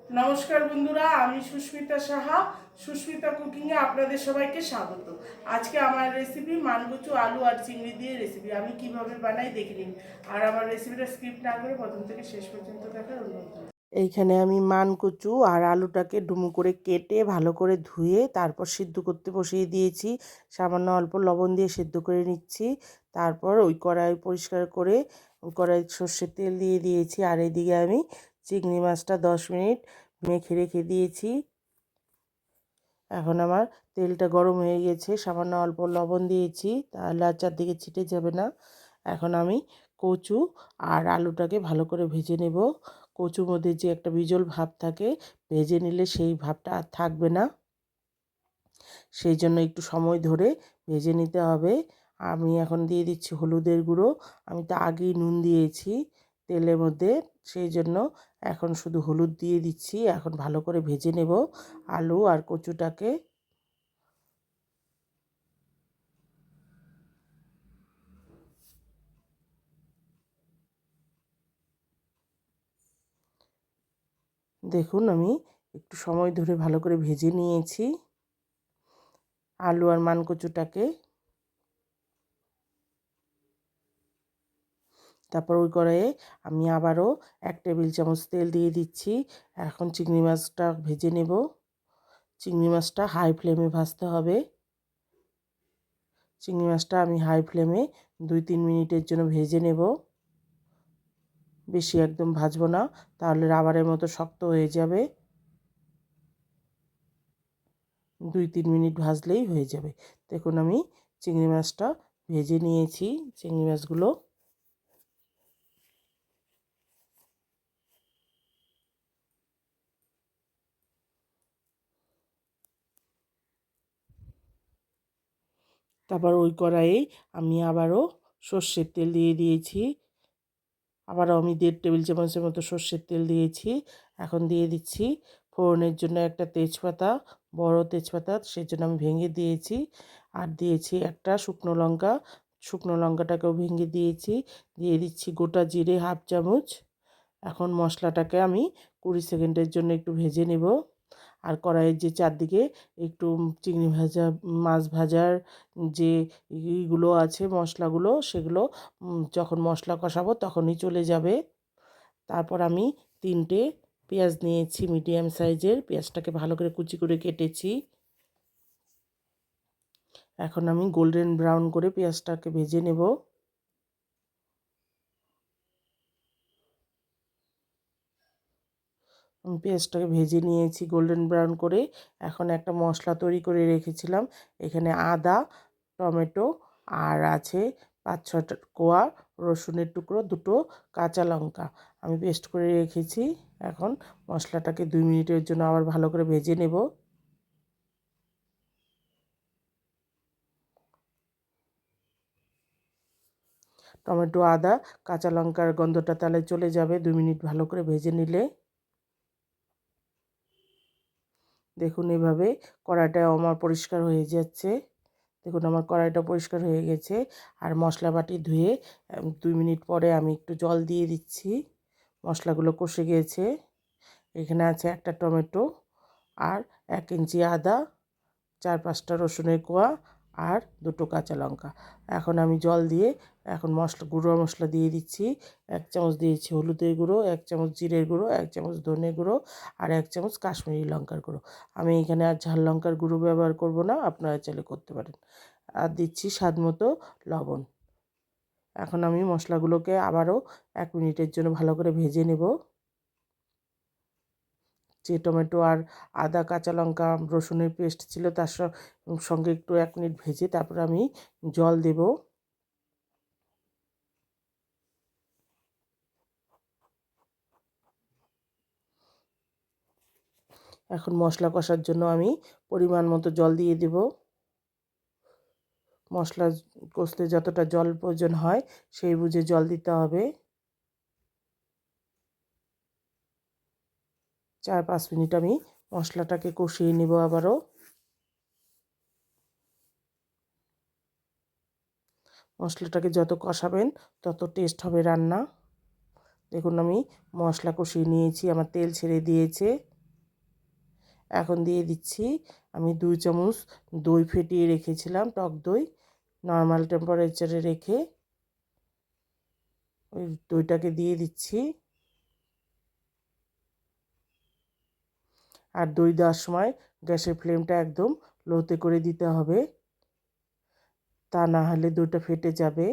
নমস্কার বন্ধুরা, আমি সুস্মিতা সাহা। সুস্মিতা কুকিংয়ে আপনাদের সবাইকে স্বাগত। আজকে আমার রেসিপি মানকচু আলু আর চিংড়ি দিয়ে রেসিপি। আমি কিভাবে বানাই দেখে নিন, আর আমার রেসিপিটা স্কিপ না করে প্রথম থেকে শেষ পর্যন্ত দেখার অনুরোধ রইল। এইখানে আমি মানকচু আর আলুটাকে ডুমো করে কেটে ভালো করে ধুয়ে তারপর সিদ্ধ করতে বসিয়ে দিয়েছি। সামান্য অল্প লবণ দিয়ে সিদ্ধ করে নিচ্ছি। তারপর ওই কড়াই পরিষ্কার করে কড়াই সর্ষের তেল দিয়ে দিয়েছি। আর এদিকে আমি চিংড়ি মাছটা 10 মিনিট মেখে রেখে দিয়েছি। এখন আমার তেলটা গরম হয়ে গেছে, সামান্য অল্প লবণ দিয়েছি, তাহলে আর চারদিকে ছিটে যাবে না। এখন আমি কচু আর আলুটাকে ভালো করে ভেজে নেব। কচুর মধ্যে যে একটা বিজল ভাব থাকে, ভেজে নিলে সেই ভাবটা আর থাকবে না, সেই জন্য একটু সময় ধরে ভেজে নিতে হবে। আমি এখন দিয়ে দিচ্ছি হলুদের গুঁড়ো। আমি তো আগেই নুন দিয়েছি তেলের মধ্যে, সেই জন্য এখন শুধু হলুদ দিয়ে দিচ্ছি। এখন ভালো করে ভেজে নেব আলু আর কচুটাকে। দেখুন, আমি একটু সময় ধরে ভালো করে ভেজে নিয়েছি আলু আর মানকচুটাকে। তারপর ওই কড়াইয়ে আমি আবারও 1 টেবিল চামচ তেল দিয়ে দিচ্ছি। এখন চিংড়ি মাছটা ভেজে নেব। চিংড়ি মাছটা হাই ফ্লেমে ভাজতে হবে। চিংড়ি মাছটা আমি হাই ফ্লেমে 2-3 মিনিটের জন্য ভেজে নেব। বেশি একদম ভাজবো না, তাহলে রাবারের মতো শক্ত হয়ে যাবে। 2-3 মিনিট ভাজলেই হয়ে যাবে। দেখুন, আমি চিংড়ি মাছটা ভেজে নিয়েছি। চিংড়ি মাছগুলো তারপর ওই কড়াইয়ে আমি আবারও সর্ষের তেল দিয়ে দিয়েছি। আবারও আমি 1.5 টেবিল চামচের মতো সর্ষের তেল দিয়েছি। এখন দিয়ে দিচ্ছি ফোড়নের জন্য একটা তেজপাতা, বড় তেজপাতা, সেই জন্য আমি ভেঙে দিয়েছি। আর দিয়েছি একটা শুকনো লঙ্কা, শুকনো লঙ্কাটাকেও ভেঙে দিয়েছি। দিয়ে দিচ্ছি গোটা জিরে 1/2 চামচ। এখন মশলাটাকে আমি 20 সেকেন্ডের জন্য একটু ভেজে নেব। আর কড়াইয়ের যে চারদিকে একটু চিংড়ি ভাজা, মাছ ভাজার যে ইগুলো আছে মশলাগুলো, সেগুলো যখন মশলা কষাবো তখনই চলে যাবে। তারপর আমি 3টে পেঁয়াজ নিয়েছি, মিডিয়াম সাইজের। পেঁয়াজটাকে ভালো করে কুচি করে কেটেছি। এখন আমি গোল্ডেন ব্রাউন করে পেঁয়াজটাকে ভেজে নেব। পেঁয়াজটাকে ভেজে নিয়েছি গোল্ডেন ব্রাউন করে। এখন একটা মশলা তৈরি করে রেখেছিলাম। এখানে আদা, টমেটো আর আছে 5-6টা কোয়া রসুনের টুকরো, 2টো কাঁচা লঙ্কা আমি পেস্ট করে রেখেছি। এখন মশলাটাকে 2 মিনিটের জন্য আবার ভালো করে ভেজে নেব। টমেটো, আদা, কাঁচা লঙ্কার গন্ধটা তাহলে চলে যাবে 2 মিনিট ভালো করে ভেজে নিলে। দেখুন, এভাবে কড়াইটা আমার পরিষ্কার হয়ে যাচ্ছে। দেখুন, আমার কড়াইটা পরিষ্কার হয়ে গেছে। আর মশলা বাটি ধুয়ে 2 মিনিট পরে আমি একটু জল দিয়ে দিচ্ছি। মশলাগুলো কষে গিয়েছে। এখানে আছে একটা টমেটো আর 1 ইঞ্চি আদা, 4-5টা রসুনের কোয়া আর 2টো কাঁচা লঙ্কা। এখন আমি জল দিয়ে এখন গুঁড়ো মশলা দিয়ে দিচ্ছি। 1 চামচ দিয়েছি হলুদের গুঁড়ো, 1 চামচ জিরের গুঁড়ো, 1 চামচ ধনে গুঁড়ো আর 1 চামচ কাশ্মীরি লঙ্কার গুঁড়ো। আমি এখানে আর ঝাল লঙ্কার গুঁড়ো ব্যবহার করব না, আপনারা চাইলে করতে পারেন। আর দিচ্ছি স্বাদ মতো লবণ। এখন আমি মশলাগুলোকে আবারও 1 মিনিটের জন্য ভালো করে ভেজে নেব। যে টমেটো আর আদা, কাঁচা লঙ্কা, রসুনের পেস্ট ছিল তার সঙ্গে একটু 1 মিনিট ভেজে তারপর আমি জল দেব। এখন মশলা কষার জন্য আমি পরিমাণ মতো জল দিয়ে দেব। মশলা কষতে যতটা জল প্রয়োজন হয় সেই বুঝে জল দিতে হবে। 4-5 মিনিট আমি মশলাটাকে কষিয়ে নেব আবারও। মশলাটাকে যত কষাবেন তত টেস্ট হবে রান্না। দেখুন, আমি মশলা কষিয়ে নিয়েছি, আমার তেল ছেড়ে দিয়েছে। এখন দিয়ে দিচ্ছি আমি 2 চামচ দই ফেটিয়ে রেখেছিলাম, টক দই নর্মাল টেম্পারেচারে রেখে ওই দইটাকে দিয়ে দিচ্ছি। আর দই দেওয়ার সময় গ্যাসের ফ্লেমটা একদম লোতে করে দিতে হবে, তা না হলে দইটা ফেটে যাবে।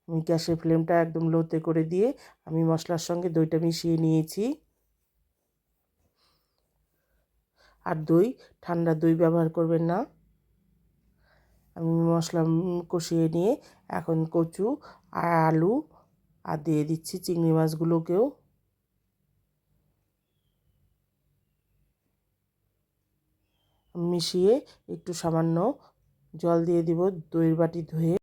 আমি গ্যাসের ফ্লেমটা একদম লোতে করে দিয়ে আমি মশলার সঙ্গে দইটা মিশিয়ে নিয়েছি। আর দই ঠান্ডা দই ব্যবহার করবেন না। আমি মশলা কষিয়ে নিয়ে এখন কচু আর আলু আর দিয়ে দিচ্ছি চিংড়ি মাছগুলোকেও। মিশিয়ে একটু সামান্য জল দিয়ে দিব দইয়ের বাটি ধুয়ে।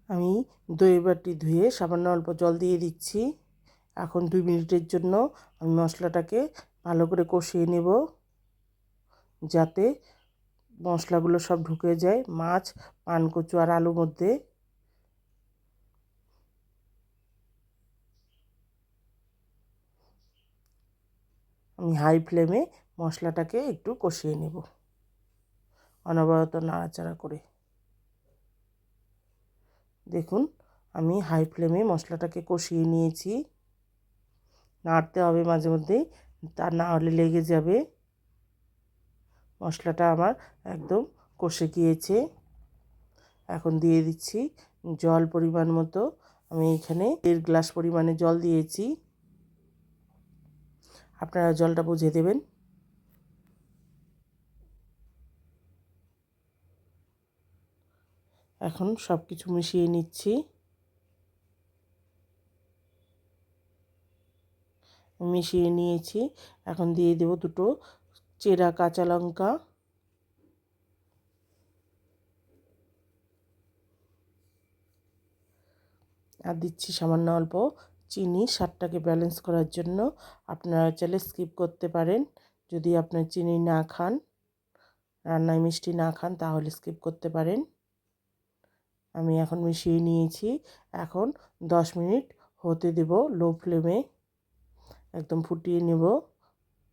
আমি দইয়ের বাটি ধুয়ে সামান্য অল্প জল দিয়ে দিচ্ছি। এখন 2 মিনিটের জন্য আমি মশলাটাকে ভালো করে কষিয়ে নেব, যাতে মশলাগুলো সব ঢুকে যায় মাছ, পানকচু আর আলুর মধ্যে। আমি হাই ফ্লেমে মশলাটাকে একটু কষিয়ে নেব, অনবরত নাড়াচাড়া করে। দেখুন আমি হাই ফ্লেমে মশলাটাকে কষিয়ে নিয়েছি। নাড়তে হবে মাঝে মধ্যে, তা না হলে লেগে যাবে। মশলাটা আমার একদম কষে গিয়েছে। এখন দিয়ে দিচ্ছি জল পরিমাণ মতো। আমি এখানে 1.5 গ্লাস পরিমাণে জল দিয়েছি, আপনারা জলটা বুঝে দেবেন। এখন সব কিছু মিশিয়ে নিচ্ছি। মিশিয়ে নিয়েছি। এখন দিয়ে দেব 2টো চেরা কাঁচা লঙ্কা। আর দিচ্ছি সামান্য অল্প চিনি স্বাদটাকে ব্যালেন্স করার জন্য। আপনারা চাইলে স্কিপ করতে পারেন, যদি আপনার চিনি না খান, রান্নায় মিষ্টি না খান, তাহলে স্কিপ করতে পারেন। আমি এখন মিশিয়ে নিয়েছি। এখন 10 মিনিট হতে দেব লো ফ্লেমে, একদম ফুটিয়ে নেব,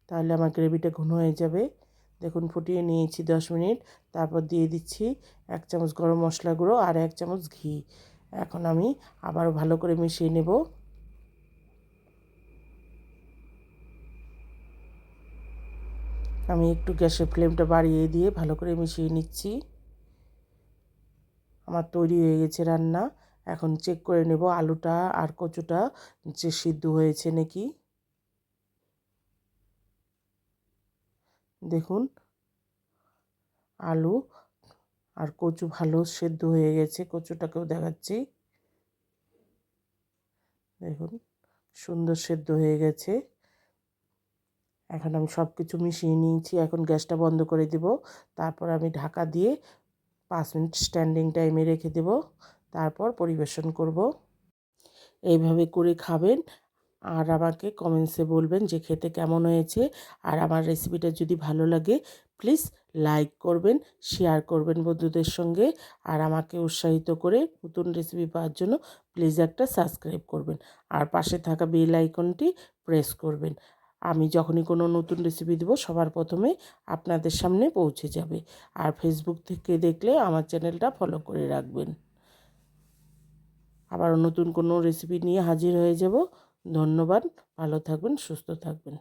তাহলে আমার গ্রেভিটা ঘন হয়ে যাবে। দেখুন ফুটিয়ে নিয়েছি 10 মিনিট। তারপর দিয়ে দিচ্ছি 1 চামচ গরম মশলা গুঁড়ো আর 1 চামচ ঘি। এখন আমি আবারও ভালো করে মিশিয়ে নেব। আমি একটু গ্যাসের ফ্লেমটা বাড়িয়ে দিয়ে ভালো করে মিশিয়ে নিচ্ছি। আমার তৈরি হয়ে গেছে রান্না। এখন চেক করে নেব আলুটা আর কচুটা যে সিদ্ধ হয়েছে নাকি। দেখুন আলু আর কচু ভালো সেদ্ধ হয়ে গেছে, কচুটাকেও দেখাচ্ছি। দেখুন সুন্দর সেদ্ধ হয়ে গেছে। এখন আমি সব কিছু মিশিয়ে নিয়েছি। এখন গ্যাসটা বন্ধ করে দেব। তারপর আমি ঢাকা দিয়ে 5 মিনিট স্ট্যান্ডিং টাইমে রেখে দেব। তারপর পরিবেশন করব। এইভাবে করে খাবেন আর আমাকে কমেন্টসে বলবেন যে খেতে কেমন হয়েছে। আর আমার রেসিপিটা যদি ভালো লাগে প্লিজ লাইক করবেন, শেয়ার করবেন বন্ধুদের সঙ্গে। আর আমাকে উৎসাহিত করে নতুন রেসিপি পাওয়ার জন্য প্লিজ একটা সাবস্ক্রাইব করবেন। আর পাশে থাকা বেল আইকনটি প্রেস করবেন। আমি যখনই কোনো নতুন রেসিপি দেবো সবার প্রথমে আপনাদের সামনে পৌঁছে যাবে। আর ফেসবুক থেকে দেখলে আমার চ্যানেলটা ফলো করে রাখবেন। আবারও নতুন কোনো রেসিপি নিয়ে হাজির হয়ে যাব। ধন্যবাদ। ভালো থাকবেন, সুস্থ থাকবেন।